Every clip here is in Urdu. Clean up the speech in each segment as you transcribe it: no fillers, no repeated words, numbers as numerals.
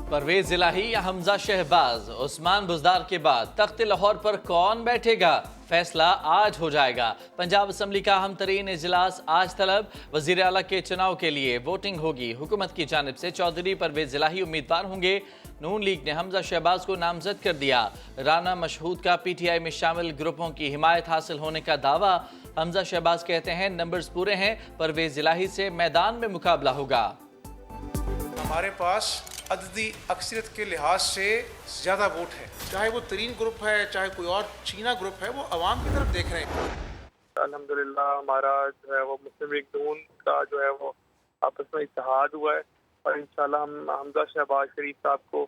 پرویز الہی یا حمزہ شہباز، عثمان بزدار کے بعد تخت لاہور پر کون بیٹھے گا؟ فیصلہ آج ہو جائے گا۔ پنجاب اسمبلی کا اہم ترین اجلاس آج طلب، وزیر اعلیٰ کے چناؤ کے لیے ووٹنگ ہوگی۔ حکومت کی جانب سے چودھری پرویز الہی امیدوار ہوں گے۔ نون لیگ نے حمزہ شہباز کو نامزد کر دیا۔ رانا مشہود کا پی ٹی آئی میں شامل گروپوں کی حمایت حاصل ہونے کا دعویٰ۔ حمزہ شہباز کہتے ہیں نمبرز پورے ہیں، پرویز الہی سے میدان میں مقابلہ ہوگا۔ ہمارے پاس عددی اکثریت کے لحاظ سے زیادہ ووٹ ہے، چاہے وہ ترین گروپ ہے چاہے کوئی اور چینا گروپ ہے، وہ عوام کی طرف دیکھ رہے ہیں۔ الحمدللہ ہمارا جو ہے وہ مسلم لیگ نون کا جو ہے وہ آپس میں اتحاد ہوا ہے، اور انشاءاللہ ہم حمزہ شہباز شریف صاحب کو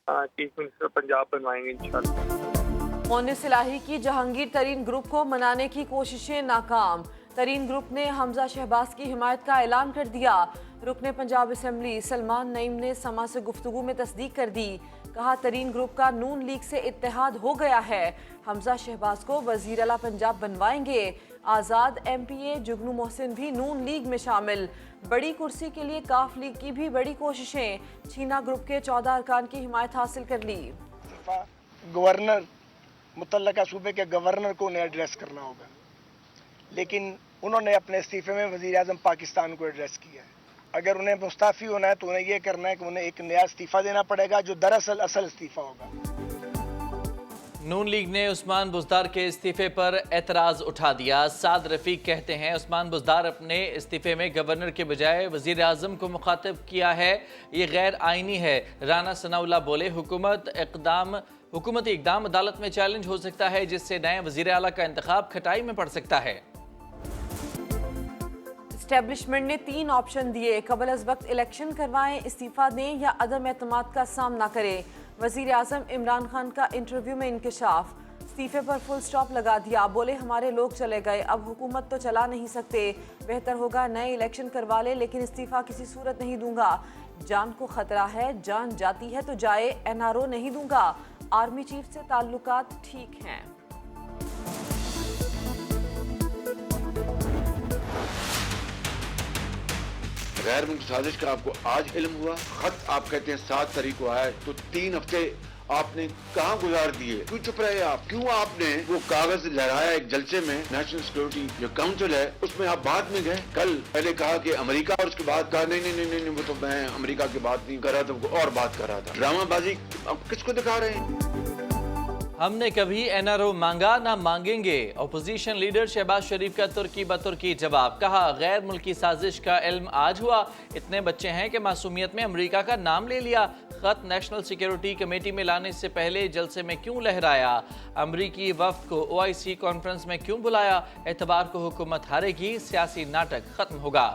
چیف منسٹر پنجاب بنوائیں گے انشاءاللہ۔ مونس الہی کی جہانگیر ترین گروپ کو منانے کی کوششیں ناکام۔ ترین گروپ نے حمزہ شہباز کی حمایت کا اعلان کر دیا۔ رکن پنجاب اسمبلی سلمان نعیم نے سما سے گفتگو میں تصدیق کر دی۔ کہا ترین گروپ کا نون لیگ سے اتحاد ہو گیا ہے، حمزہ شہباز کو وزیر اعلیٰ پنجاب بنوائیں گے۔ آزاد ایم پی اے جگنو محسن بھی نون لیگ میں شامل۔ بڑی کرسی کے لیے کاف لیگ کی بھی بڑی کوششیں، چھینا گروپ کے 14 ارکان کی حمایت حاصل کر لی۔ گورنر متعلقہ صوبے کے گورنر کو انہیں ایڈریس کرنا ہوگا، لیکن انہوں نے اپنے استعفے میں وزیر اعظم پاکستان کو ایڈریس کیا ہے۔ اگر انہیں مستعفی ہونا ہے تو انہیں یہ کرنا ہے کہ انہیں ایک نیا استعفیٰ دینا پڑے گا جو دراصل اصل استعفیٰ ہوگا۔ نون لیگ نے عثمان بزدار کے استعفے پر اعتراض اٹھا دیا۔ سعد رفیق کہتے ہیں عثمان بزدار اپنے استعفے میں گورنر کے بجائے وزیر اعظم کو مخاطب کیا ہے، یہ غیر آئینی ہے۔ رانا ثناء اللہ بولے حکومتی اقدام عدالت میں چیلنج ہو سکتا ہے، جس سے نئے وزیر اعلیٰ کا انتخاب کھٹائی میں پڑ سکتا ہے۔ اسٹیبلشمنٹ نے 3 آپشن دیے، قبل از وقت الیکشن کروائیں، استعفیٰ دیں یا عدم اعتماد کا سامنا کریں۔ وزیر اعظم عمران خان کا انٹرویو میں انکشاف، استعفے پر فل سٹاپ لگا دیا، بولے ہمارے لوگ چلے گئے، اب حکومت تو چلا نہیں سکتے، بہتر ہوگا نئے الیکشن کروا لے، لیکن استعفیٰ کسی صورت نہیں دوں گا، جان کو خطرہ ہے، جان جاتی ہے تو جائے، این آر او نہیں دوں گا، آرمی چیف سے تعلقات ٹھیک ہیں۔ غیر ملکی سازش کا آپ کو آج علم ہوا؟ خط آپ کہتے ہیں 7 تاریخ کو آیا، تو 3 ہفتے آپ نے کہاں گزار دیے؟ کیوں چپ رہے آپ؟ کیوں آپ نے وہ کاغذ لہرایا ایک جلسے میں؟ نیشنل سیکورٹی جو کاؤنسل ہے اس میں آپ بعد میں گئے، کل پہلے کہا کہ امریکہ، اور اس کے بعد کہا نہیں وہ تو میں امریکہ کی بات نہیں کر رہا تھا، اور بات کر رہا تھا۔ ڈرامہ بازی آپ کس کو دکھا رہے ہیں؟ ہم نے کبھی این آر او مانگا نہ مانگیں گے، اپوزیشن لیڈر شہباز شریف کا ترکی بترکی جواب۔ کہا غیر ملکی سازش کا علم آج ہوا، اتنے بچے ہیں کہ معصومیت میں امریکہ کا نام لے لیا۔ خط نیشنل سیکیورٹی کمیٹی میں لانے سے پہلے جلسے میں کیوں لہرایا؟ امریکی وفد کو او آئی سی کانفرنس میں کیوں بلایا؟ اتوار کو حکومت ہارے گی، سیاسی ناٹک ختم ہوگا۔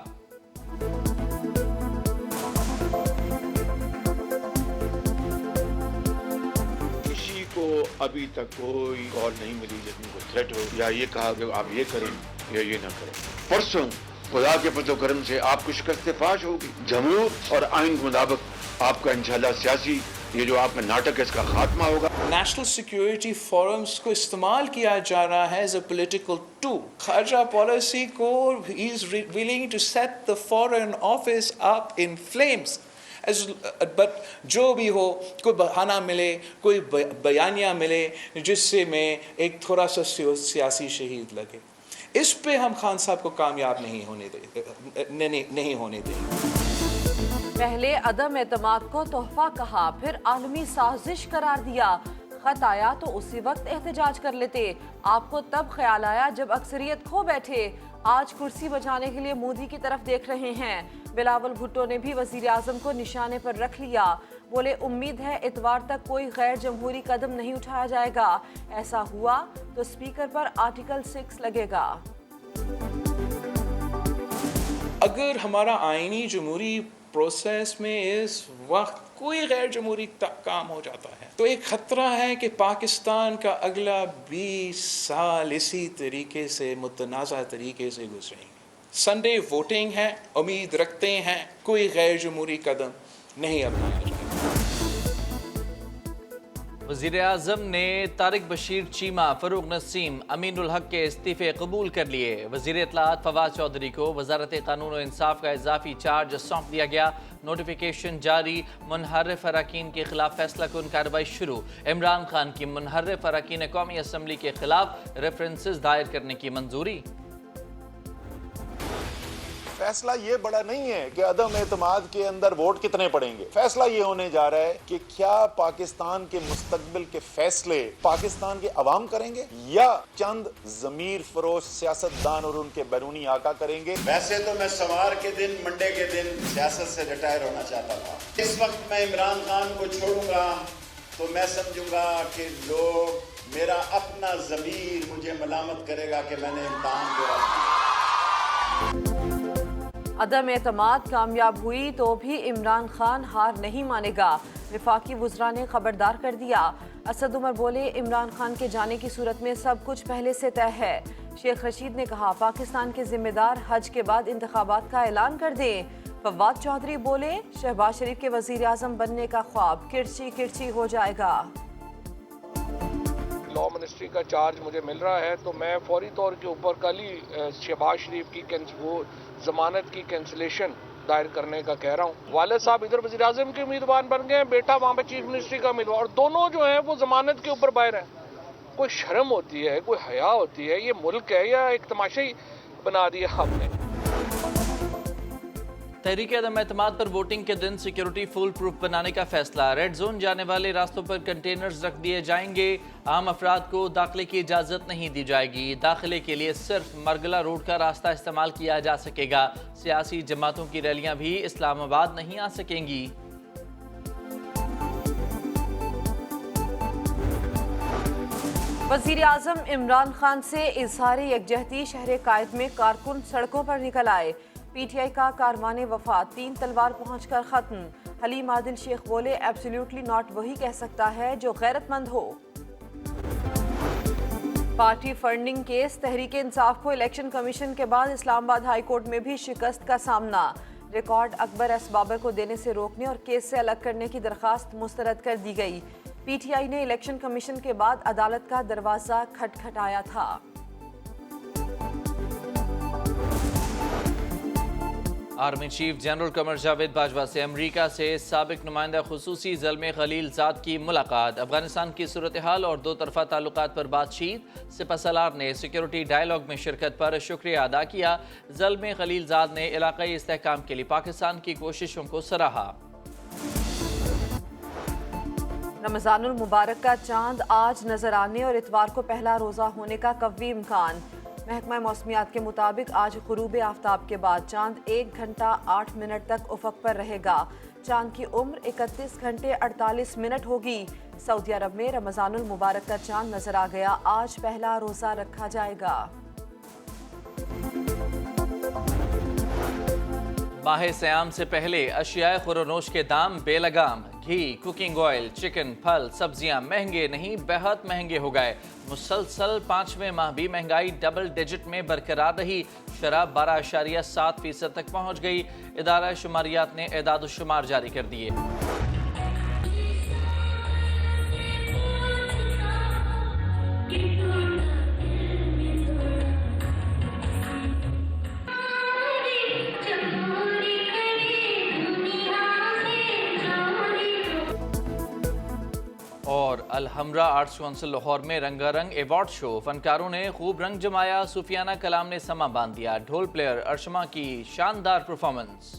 کو ابھی تک کوئی کال نہیں ملی جس میں کوئی تھریٹ ہو یا یہ کہا کہ آپ یہ کریں یا یہ نہ کریں۔ پرسوں خدا کے فضل و کرم سے آپ کو شکست فاش ہوگی، جمہور اور آئین کے مطابق آپ کا انشاءاللہ سیاسی یہ جو آپ کا ناٹک ہے اس کا خاتمہ ہوگا۔ نیشنل سیکیورٹی فورمز کو استعمال کیا جا رہا ہے ایز اے پولیٹیکل ٹول۔ خارجہ پالیسی کو ہی is willing to set the foreign office up in flames, but جو بھی ہو کوئی بہانہ ملے، کوئی بیانیہ ملے جس سے میں ایک تھوڑا سا سیاسی شہید لگے، اس پہ ہم خان صاحب کو کامیاب نہیں ہونے دیں۔ پہلے عدم اعتماد کو تحفہ کہا، پھر عالمی سازش قرار دیا۔ خط آیا تو اسی وقت احتجاج کر لیتے، آپ کو تب خیال آیا جب اکثریت کھو بیٹھے، آج کرسی بچانے کے لیے مودی کی طرف دیکھ رہے ہیں۔ بلاول بھٹو نے بھی وزیر اعظم کو نشانے پر رکھ لیا، بولے امید ہے اتوار تک کوئی غیر جمہوری قدم نہیں اٹھایا جائے گا، ایسا ہوا تو اسپیکر پر آرٹیکل 6 لگے گا۔ اگر ہمارا آئینی جمہوری پروسیس میں اس وقت کوئی غیر جمہوری کام ہو جاتا ہے تو ایک خطرہ ہے کہ پاکستان کا اگلا 20 سال اسی طریقے سے متنازع طریقے سے گزریں گے۔ سنڈے ووٹنگ ہے، امید رکھتے ہیں کوئی غیر جمہوری قدم نہیں اپنایا جائے گا۔ وزیر اعظم نے طارق بشیر چیمہ، فروغ نسیم، امین الحق کے استعفے قبول کر لیے۔ وزیر اطلاعات فواد چودھری کو وزارت قانون و انصاف کا اضافی چارج سونپ دیا گیا۔ نوٹیفیکیشن جاری، منحرف اراکین کے خلاف فیصلہ کن کارروائی شروع۔ عمران خان کی منحرف اراکین قومی اسمبلی کے خلاف ریفرنسز دائر کرنے کی منظوری۔ فیصلہ یہ بڑا نہیں ہے کہ عدم اعتماد کے اندر ووٹ کتنے پڑیں گے، فیصلہ یہ ہونے جا رہا ہے کہ کیا پاکستان کے مستقبل کے فیصلے پاکستان کے عوام کریں گے یا چند ضمیر فروش سیاستدان اور ان کے بیرونی آقا کریں گے۔ ویسے تو میں سوار کے دن، منڈے کے دن سیاست سے ریٹائر ہونا چاہتا تھا۔ اس وقت میں عمران خان کو چھوڑوں گا تو میں سمجھوں گا کہ لوگ، میرا اپنا ضمیر مجھے ملامت کرے گا کہ میں نے امتحان دیا۔ عدم اعتماد کامیاب ہوئی تو بھی عمران خان ہار نہیں مانے گا، وفاقی وزراء نے خبردار کر دیا۔ اسد عمر بولے، عمران خان کے جانے کی صورت میں سب کچھ پہلے سے طے ہے۔ شیخ رشید نے کہا، پاکستان کے ذمہ دار حج کے بعد انتخابات کا اعلان کر دیں۔ فواد چودھری بولے، شہباز شریف کے وزیر اعظم بننے کا خواب کرچی کرچی ہو جائے گا۔ لا منسٹری کا چارج مجھے مل رہا ہے تو میں فوری طور کے اوپر کل ہی شہباز شریف کی وہ ضمانت کی کینسلیشن دائر کرنے کا کہہ رہا ہوں۔ والد صاحب ادھر وزیر اعظم کے امیدوار بن گئے، بیٹا وہاں پہ چیف منسٹری کا امیدوار، اور دونوں جو ہیں وہ ضمانت کے اوپر باہر ہیں۔ کوئی شرم ہوتی ہے، کوئی حیا ہوتی ہے؟ یہ ملک ہے یا ایک تماشا ہی بنا دیا آپ نے؟ تحریک عدم اعتماد پر ووٹنگ کے دن سیکیورٹی فول پروف بنانے کا فیصلہ۔ ریڈ زون جانے والے راستوں پر کنٹینرز رکھ دیے جائیں گے۔ عام افراد کو داخلے کی اجازت نہیں دی جائے گی۔ داخلے کے لیے صرف مرگلہ روڈ کا راستہ استعمال کیا جا سکے گا۔ سیاسی جماعتوں کی ریلیاں بھی اسلام آباد نہیں آ سکیں گی۔ وزیر اعظم عمران خان سے اظہار یکجہتی، شہر قائد میں کارکن سڑکوں پر نکل آئے۔ پی ٹی آئی کا کاروان وفات 3 تلوار پہنچ کر ختم۔ حلیم عادل شیخ بولے، ایبسلیوٹلی ناٹ وہی کہہ سکتا ہے جو غیرت مند ہو۔ Party funding case, Tehreek Insaf کو الیکشن کمیشن کے بعد اسلام آباد ہائی کورٹ میں بھی شکست کا سامنا۔ ریکارڈ اکبر ایس بابر کو دینے سے روکنے اور کیس سے الگ کرنے کی درخواست مسترد کر دی گئی۔ پی ٹی آئی نے الیکشن کمیشن کے بعد عدالت کا دروازہ کھٹکھٹایا تھا۔ Army chief general Qamar Javed Bajwa سے امریکہ سے سابق نمائندہ خصوصی زلمے خلیل زاد کی ملاقات۔ افغانستان کی صورتحال اور دو طرفہ تعلقات پر بات چیت۔ سپہ سالار نے سیکیورٹی ڈائیلاگ میں شرکت پر شکریہ ادا کیا۔ زلمے خلیل زاد نے علاقائی استحکام کے لیے پاکستان کی کوششوں کو سراہا۔ رمضان المبارک کا چاند آج نظر آنے اور اتوار کو پہلا روزہ ہونے کا قوی امکان۔ محکمہ موسمیات کے مطابق آج غروب آفتاب کے بعد چاند 1 گھنٹہ 8 منٹ تک افق پر رہے گا۔ چاند کی عمر 31 گھنٹے 48 منٹ ہوگی۔ سعودی عرب میں رمضان المبارک کا چاند نظر آ گیا۔ آج پہلا روزہ رکھا جائے گا۔ ماہ سیام سے پہلے اشیاء خورونوش کے دام بے لگام۔ گھی، کوکنگ آئل، چکن، پھل، سبزیاں مہنگے نہیں بہت مہنگے ہو گئے۔ مسلسل 5ویں ماہ بھی مہنگائی ڈبل ڈیجٹ میں برقرار رہی۔ شراب 12.7% تک پہنچ گئی۔ ادارہ شماریات نے اعداد و شمار جاری کر دیے۔ اور الحمرہ آرٹس کونسل لاہور میں رنگا رنگ ایوارڈ شو، فنکاروں نے خوب رنگ جمایا۔ صوفیانہ کلام نے سما باندھ دیا۔ ڈھول پلیئر ارشما کی شاندار پرفارمنس۔